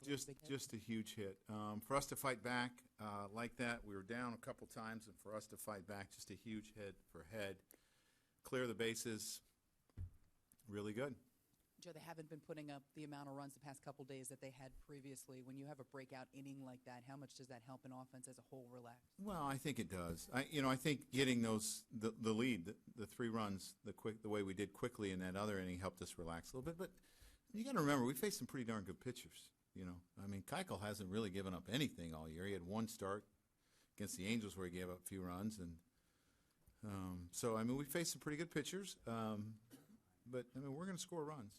Just a huge hit. For us to fight back like that, we were down a couple times, and for us to fight back, just a huge hit for head, clear the bases, really good. Joe, they haven't been putting up the amount of runs the past couple days that they had previously. When you have a breakout inning like that, how much does that help an offense as a whole relax? Well, I think it does. I think getting the lead, the 3 runs, the way we did quickly in that other inning helped us relax a little bit. But you got to remember, we faced some pretty darn good pitchers. I mean, Keuchel hasn't really given up anything all year. He had one start against the Angels where he gave up a few runs, and so I mean, we faced some pretty good pitchers. But I mean, we're going to score runs.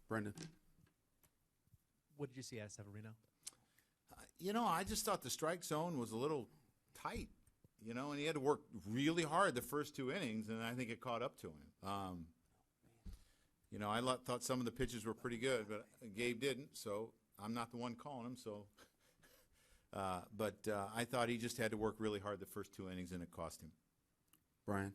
Brendan. What did you see out of Severino? I just thought the strike zone was a little tight, and he had to work really hard the first 2 innings, and I think it caught up to him. I thought some of the pitches were pretty good, but Gabe didn't, so I'm not the one calling him. So, but I thought he just had to work really hard the first 2 innings, and it cost him. Brian.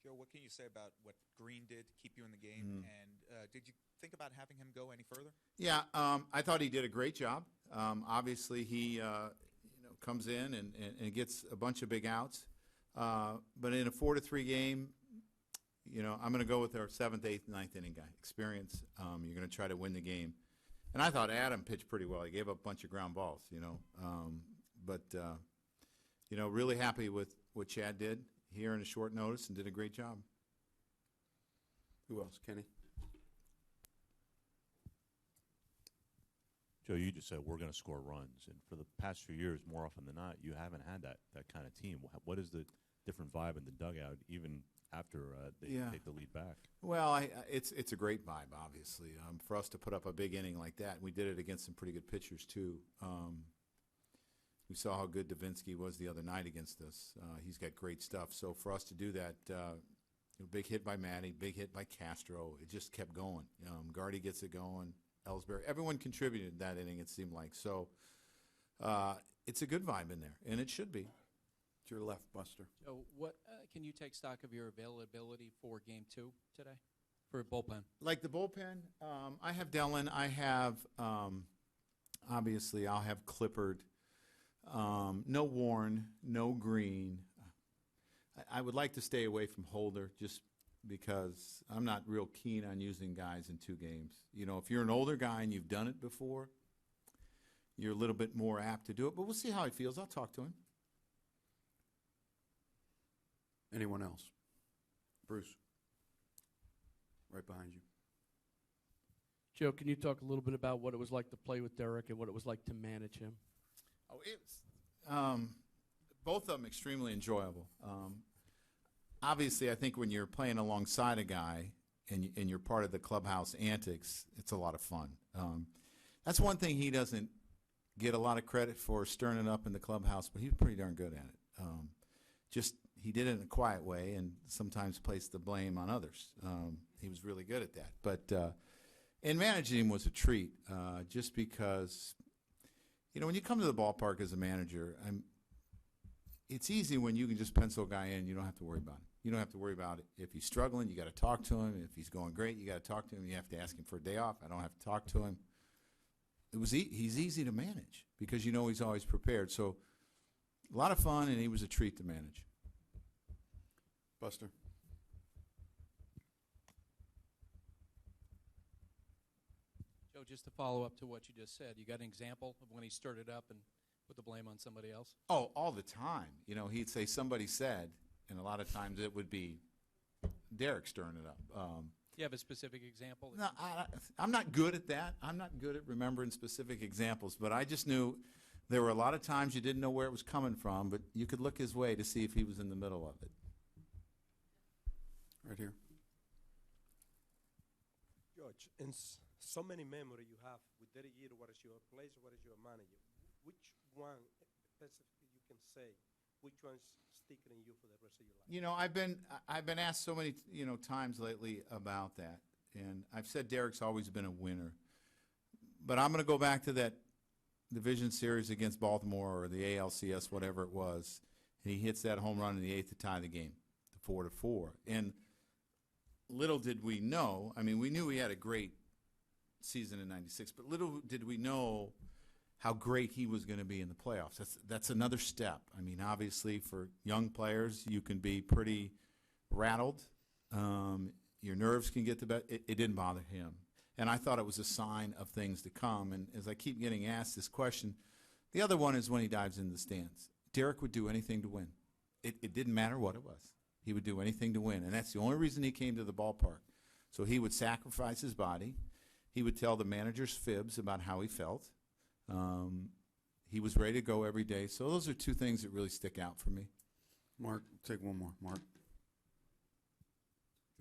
Joe, what can you say about what Green did to keep you in the game? And did you think about having him go any further? Yeah, I thought he did a great job. Obviously, he comes in and gets a bunch of big outs. But in a 4-3 game, I'm going to go with our 7th, 8th, 9th inning guy. Experience. You're going to try to win the game. And I thought Adam pitched pretty well. He gave up a bunch of ground balls, But really happy with what Chad did here in a short notice and did a great job. Who else? Kenny? Joe, you just said we're going to score runs. And for the past few years, more often than not, you haven't had that kind of team. What is the different vibe in the dugout, even after they take the lead back? Well, it's a great vibe, obviously. For us to put up a big inning like that, we did it against some pretty good pitchers, too. We saw how good Davinsky was the other night against us. He's got great stuff. So for us to do that, big hit by Matty, big hit by Castro, it just kept going. Girardi gets it going, Ellsbury. Everyone contributed that inning, it seemed like. So it's a good vibe in there, and it should be. To your left, Buster. Joe, what can you take stock of your availability for Game 2 today for bullpen? Like the bullpen, I have Dellin. I have, obviously, I'll have Clippard. No Warren, no Green. I would like to stay away from Holder just because I'm not real keen on using guys in 2 games. If you're an older guy and you've done it before, you're a little bit more apt to do it. But we'll see how he feels. I'll talk to him. Anyone else? Bruce. Right behind you. Joe, can you talk a little bit about what it was like to play with Derek and what it was like to manage him? Oh, it's both of them extremely enjoyable. Obviously, I think when you're playing alongside a guy and you're part of the clubhouse antics, it's a lot of fun. That's one thing he doesn't get a lot of credit for, stirring it up in the clubhouse, but he's pretty darn good at it. He did it in a quiet way and sometimes placed the blame on others. He was really good at that. But and managing him was a treat, just because, when you come to the ballpark as a manager, it's easy when you can just pencil a guy in. You don't have to worry about it. You don't have to worry about it. If he's struggling, you got to talk to him. If he's going great, you got to talk to him. You have to ask him for a day off. I don't have to talk to him. He's easy to manage because he's always prepared. So a lot of fun, and he was a treat to manage. Buster. Joe, just to follow up to what you just said, you got an example of when he stirred it up and put the blame on somebody else? Oh, all the time. He'd say somebody said, and a lot of times it would be Derek stirring it up. You have a specific example? No, I'm not good at that. I'm not good at remembering specific examples, but I just knew there were a lot of times you didn't know where it was coming from, but you could look his way to see if he was in the middle of it. Right here. George, in so many memory you have with Derek Jeter, what is your place, what is your manager? Which one specifically you can say, which one's sticking in you for the rest of your life? I've been asked so many times lately about that, and I've said Derek's always been a winner. But I'm going to go back to that division series against Baltimore or the ALCS, whatever it was, and he hits that home run in the 8th to tie the game, the 4-4. And little did we know. I mean, we knew he had a great season in '96, but little did we know how great he was going to be in the playoffs. That's another step. I mean, obviously, for young players, you can be pretty rattled. Your nerves can get the best. It didn't bother him. And I thought it was a sign of things to come. And as I keep getting asked this question, the other one is when he dives in the stands. Derek would do anything to win. It didn't matter what it was. He would do anything to win. And that's the only reason he came to the ballpark. So he would sacrifice his body. He would tell the managers fibs about how he felt. He was ready to go every day. So those are two things that really stick out for me. Mark, take one more. Mark.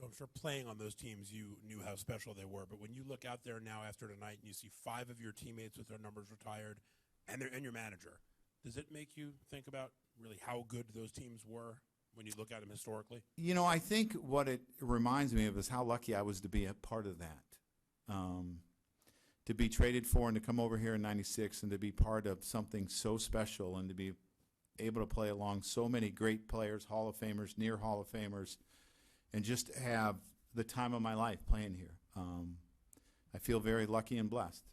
I'm sure playing on those teams, you knew how special they were. But when you look out there now after tonight and you see 5 of your teammates with their numbers retired and your manager, does it make you think about really how good those teams were when you look at them historically? You know, I think what it reminds me of is how lucky I was to be a part of that. To be traded for and to come over here in '96 and to be part of something so special and to be able to play along so many great players, Hall of Famers, near Hall of Famers, and just have the time of my life playing here. I feel very lucky and blessed.